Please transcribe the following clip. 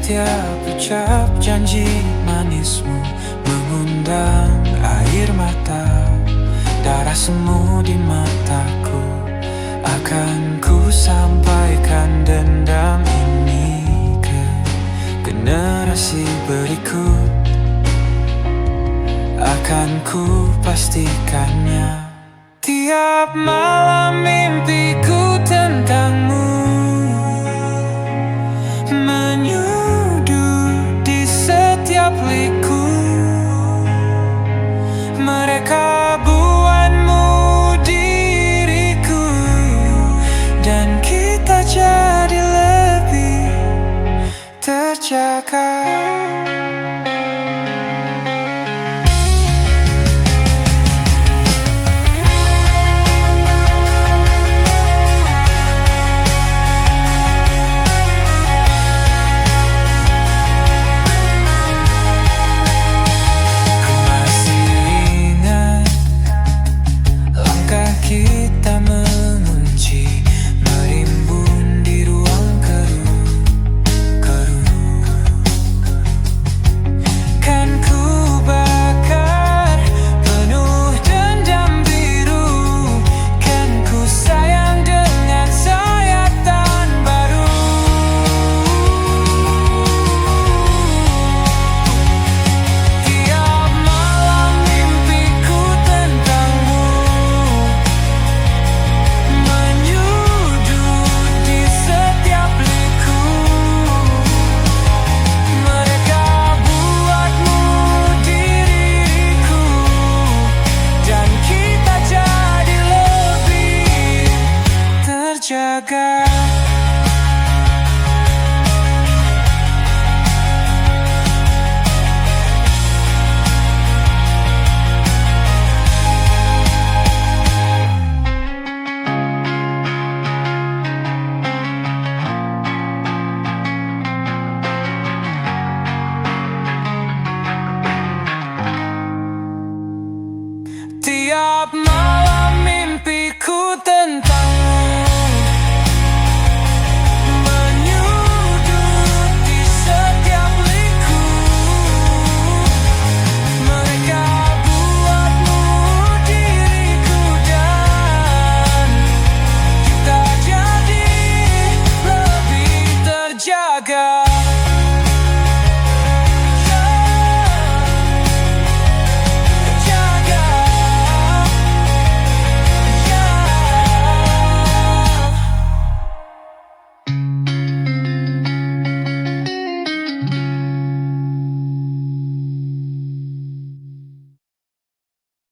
Setiap ucap janji manismu mengundang air mata. Darah semu di mataku, akan ku sampaikan dendam ini ke generasi berikut. Akan ku pastikannya. Tiap malam mimpiku tentangmu menyudut di setiap liku. Mereka buatmu diriku, dan kita jadi lebih terjaga.